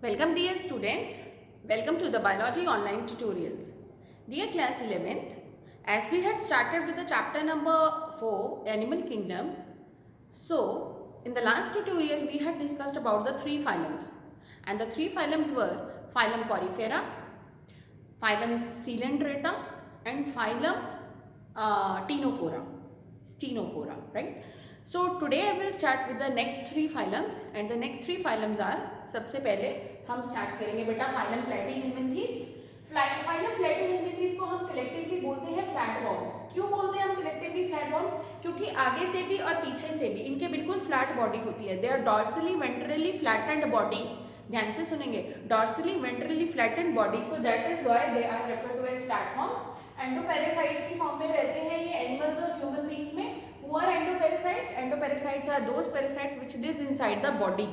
Welcome dear students, welcome to the biology online tutorials. Dear class 11th, as we had started with the chapter number 4 animal kingdom, so in the last tutorial we had discussed about the three phylums, and the three phylums were phylum Porifera, phylum Coelenterata and phylum Ctenophora, right? So today I will start with the next three phylums, and the next three phylums are, सबसे पहले हम start करेंगे बेटा phylum Platyhelminthes. phylum Platyhelminthes को हम collectively बोलते हैं flatworms. क्यों बोलते हैं हम कलेक्टिवली फ्लैटवॉर्म्स? क्योंकि आगे से भी और पीछे से भी इनके बिल्कुल फ्लैट बॉडी होती है. They are dorsally ventrally flattened body. ध्यान से सुनेंगे, dorsally ventrally flattened body, so that is why they are referred to as flatworms. Endoparasites की फॉर्म में रहते हैं ये एनिमल्स और ह्यूमन बीइंग्स में. Who are endoparasites? Endoparasites are those parasites which lives inside the body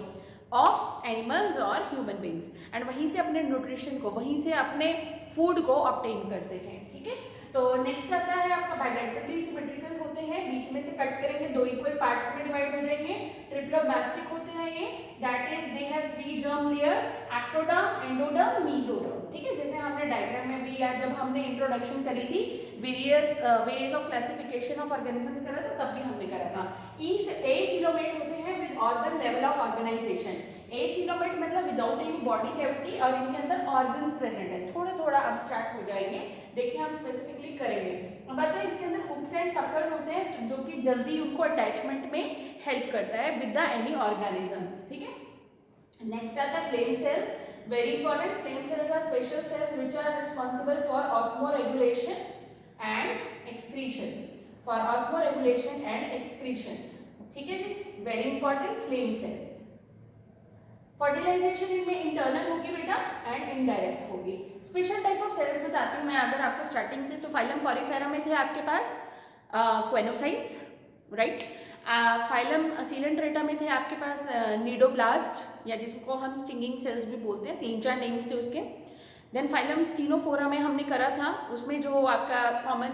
of animals or human beings, and वहीं से अपने न्यूट्रिशन को, वहीं से अपने फूड को ऑब्टेन करते हैं. ठीक है, तो नेक्स्ट आता है आपका बायलैटरली सिमेट्रिकल होते हैं, बीच में से कट करेंगे, दो इक्वल पार्ट्स में डिवाइड हो जाएंगे. ट्रिप्लोब्लास्टिक होते हैं ये, that is they have three germ layers, ectoderm, endoderm, mesoderm. ठीक है, जैसे हमने डायग्राम में भी या जब हमने इंट्रोडक्शन करी थी various ways of classification of organisms करा था, तब भी हमने करा था. एसिलोमेट होते हैं with organ level of organization. Acoelomate मतलब विदाउट एनी बॉडी कैविटी और इनके अंदर ऑर्गन्स प्रेजेंट है. थोड़ा थोड़ा अब्स्ट्रैक्ट हो जाएंगे, देखिए हम स्पेसिफिकली करेंगे. अब बात है इसके अंदर हुक्स एंड सक्कर्स होते हैं जो कि जल्दी उनको अटैचमेंट में हेल्प करता है विद द एनी ऑर्गेनिजम्स. ठीक है, नेक्स्ट आता है flame cells. Very important. Flame cells are special cells which are responsible for osmoregulation and excretion. For osmoregulation and excretion. ठीक है जी, very important. Flame cells. Fertilization इनमें इंटरनल होगी बेटा एंड इनडायरेक्ट होगी. स्पेशल टाइप ऑफ सेल्स बताती हूँ मैं अगर आपको स्टार्टिंग से. तो फाइलम पॉरीफेरा में थे आपके पास क्वेनोसाइट्स, राइट. फाइलम सीलेंट्रेटा में थे आपके पास नीडोब्लास्ट, या जिसको हम स्टिंगिंग सेल्स भी बोलते हैं. तीन चार नेम्स थे उसके. देन फाइलम स्टीनोफोरा में हमने करा था, उसमें जो आपका कॉमन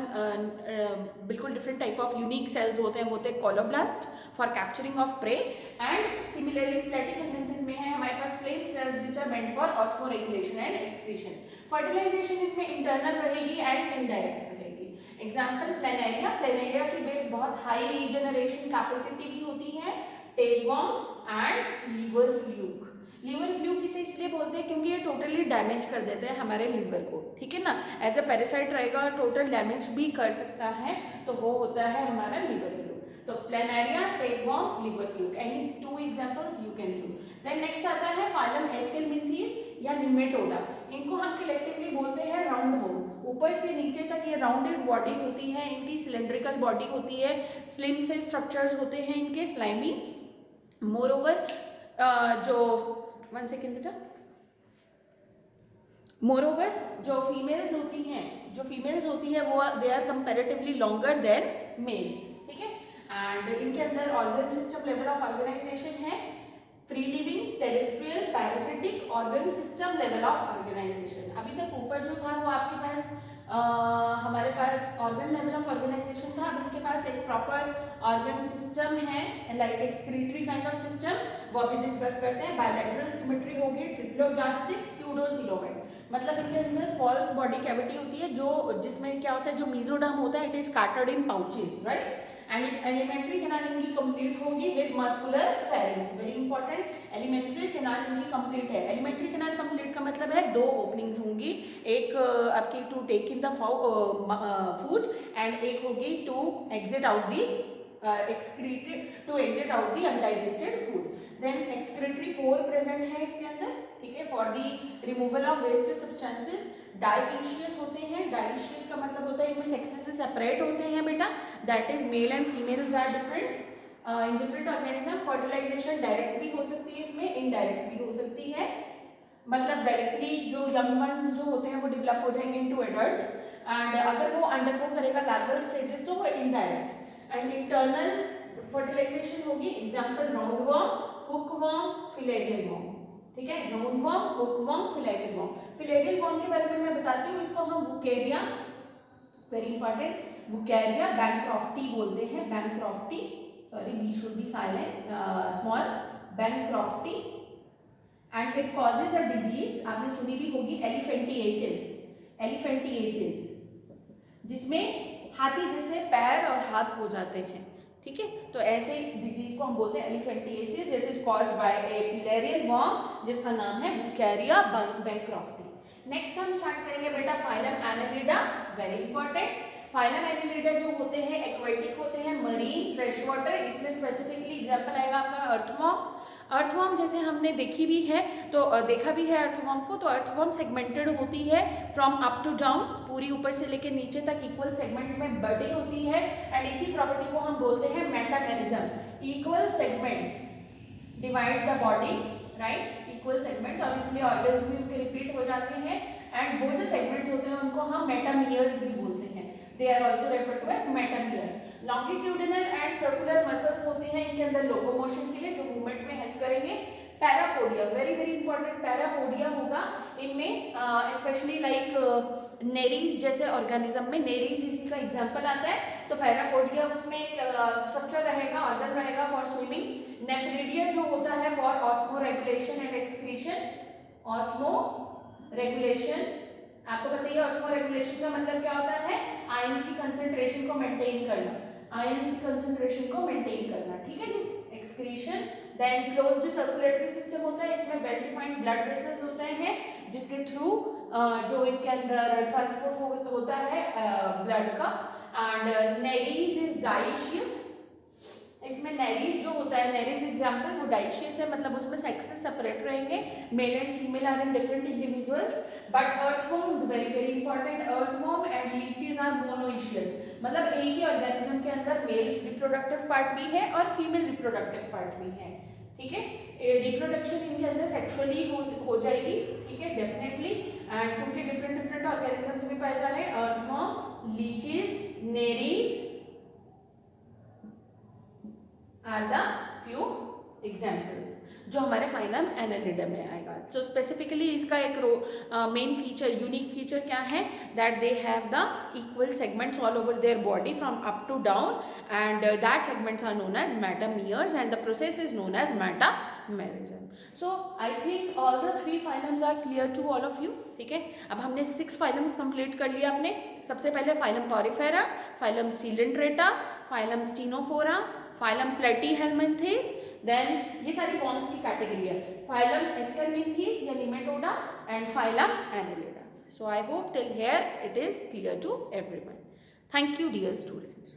बिल्कुल different type of unique cells होते हैं वो थे colloblast for capturing of prey. And similarly platyhelminthes में है हमारे पास flame cells which are meant for osmoregulation and excretion. Fertilization इनमें इंटरनल रहेगी एंड इनडायरेक्ट रहेगी. Example planaria. प्लेनेरिया की में बहुत हाई रीजनरेशन कैपेसिटी भी होती है. Tapeworms and liver fluke. Liver fluke इसे इसलिए बोलते हैं क्योंकि ये टोटली डैमेज कर देते हैं हमारे लीवर को. ठीक है ना, एज अ पैरासाइट रहेगा और टोटल डैमेज भी कर सकता है, तो वो होता है हमारा लीवर फ्लूक. तो planaria, tapeworm, liver fluke, any two examples you can choose. Then next आता है फाइलम एस्केलमिंथीज या निमेटोडा. इनको हम कलेक्टिवली बोलते हैं राउंड वॉर्म्स. ऊपर से नीचे तक ये राउंडेड बॉडी होती है इनकी, सिलेंड्रिकल बॉडी होती है, स्लिम से स्ट्रक्चर्स होते हैं इनके, स्लाइमी. मोरओवर जो वन सेकेंड बेटा. मोरओवर जो फीमेल्स होती हैं वो they are comparatively longer than males. ठीक है, एंड इनके अंदर organ system level of organisation है. Free living, terrestrial, parasitic, organ system level of organisation. अभी तक ऊपर जो था वो आपके पास हमारे पास ऑर्गन लेवल ऑफ ऑर्गेनाइजेशन था. अब इनके पास एक प्रॉपर ऑर्गन सिस्टम है like excretory kind of system, वो अभी डिस्कस करते हैं. बायलैटरल सिमेट्री होगी. ट्रिप्लोब्लास्टिक, स्यूडोसिलोमेट मतलब इनके अंदर फॉल्स बॉडी कैविटी होती है जो जिसमें क्या होता है, जो मेसोडर्म होता है it is scattered in pouches, right. And alimentary canal इनकी कंप्लीट होगी with muscular pharynx. Very important. Alimentary canal इनकी कंप्लीट है. एलिमेंट्री कैनाल कंप्लीट का मतलब है दो ओपनिंग्स होंगी, एक आपकी to take in the food and एक होगी to exit out the to exit out the undigested food. Then excretory pore present है इसके अंदर. ठीक है, for the removal of waste substances. Dioecious होते हैं. डाइशियस का मतलब होता है इनमें सेक्सेस से सेपरेट होते हैं बेटा, that is male and females are different in different organism. Fertilization direct भी हो सकती है इसमें, इनडायरेक्ट भी हो सकती है. मतलब डायरेक्टली जो यंग वंस जो होते हैं वो डेवलप हो जाएंगे इनटू एडल्ट, एंड अगर वो अंडरगो करेगा लार्वल स्टेजेस तो वो इनडायरेक्ट. एंड इंटरनल फर्टिलाइजेशन होगी. Example roundworm, hookworm, filarial worm. ठीक है, roundworm, hookworm, filarial worm. Filarial worm के बारे में मैं बताती हूँ. इसको हम Wuchereria, very important, Wuchereria bancrofti बोलते हैं. Bancrofti, sorry B should be silent, small, bancrofti and it causes a disease, आपने सुनी भी होगी, एलिफेंटिएसिस, एलिफेंटिएसिस, जिसमें हाथी जैसे पैर और हाथ हो जाते हैं, ठीक है। तो ऐसे डिजीज को हम बोलते हैं elephantiasis. It is caused by a filarial worm जिसका नाम है वुकेरिया बैंक्रॉफ्टी। नेक्स्ट हम स्टार्ट करेंगे बेटा phylum Annelida, very important. Phylum Annelida जो होते हैं एक्वेटिक होते हैं, मरीन, फ्रेश वाटर। इसमें स्पेसिफिकली एग्जांपल आएगा आपका अर्थवर्म। अर्थवर्म जैसे हमने देखी भी है, तो देखा भी है अर्थवर्म को। तो अर्थवर्म सेगमेंटेड होती है फ्रॉम अप टू डाउन, पूरी ऊपर से लेकर नीचे तक इक्वल सेगमेंट्स में बटी होती है। एंड इसी प्रॉपर्टी को हम बोलते हैं metamerism. Equal segments divide the body, right, equal segment, और इसलिए ऑर्गन्स भी उनके रिपीट हो जाते हैं। एंड वो जो सेगमेंट्स होते हैं उनको हम मेटामियर्स भी बोलते हैं। They are also refer to as metameres. Longitudinal and circular muscles होती हैं इनके अंदर लोकोमोशन के लिए, जो मूवमेंट में हेल्प करेंगे। Parapodia, very very important, parapodia होगा इनमें, स्पेशली लाइक नेरीज जैसे ऑर्गेनिज्म में, नेरीज इसी का एग्जांपल आता है। तो पैरापोडिया उसमें एक स्ट्रक्चर रहेगा, ऑर्गन रहेगा फॉर स्विमिंग। नेफ्रिडिया जो होता है for osmo regulation and excretion, osmo regulation. आपको बताइए ऑस्मो रेगुलेशन का मतलब क्या होता है? आयंस की कंसंट्रेशन को मेंटेन करना, आयंस की कंसंट्रेशन को मेंटेन करना, ठीक है जी। Excretion, then closed circulatory system होता है, इसमें वेल डिफाइंड ब्लड वेसल्स होते हैं जिसके थ्रू जो इनके अंदर ट्रांसपोर्ट होता है ब्लड का। एंड नेरीज इज डाइशियस, इसमें नेरीज जो होता है, नेरीज एग्जांपल वो डाइशियस है, मतलब उसमें सेक्सेस सेपरेट रहेंगे, male and female are in different individuals. But earthworms very very important, earthworm and leeches are monoecious, मतलब एक ही ऑर्गेनिज्म के अंदर मेल रिप्रोडक्टिव पार्ट भी है और फीमेल रिप्रोडक्टिव पार्ट भी है, ठीक है। रिप्रोडक्शन इनके अंदर सेक्सुअली हो जाएगी, ठीक है, डेफिनेटली। एंड क्योंकि डिफरेंट डिफरेंट ऑर्गेनिजम्स भी पाए जा रहे हैं, earthworm, leeches, nereis are the few examples जो हमारे फाइलम एनालिडा में आएगा। तो स्पेसिफिकली इसका एक मेन फीचर, यूनिक फीचर क्या है? That they have the equal segments all over their body from up to down, and that segments are known as metameres and the process is known as metamerism. So I think all the 3 phylums are clear to all of you, ठीक है। अब हमने 6 phylums complete कर लिया अपने। सबसे पहले phylum Porifera, phylum Coelenterata, phylum Ctenophora, phylum Platyhelminthes, then ये सारी वर्म्स की कैटेगरी है, फाइलम एस्कर्मिन्थेस या Nematoda and phylum Annelida. So I hope till here it is clear to everyone. Thank you dear students.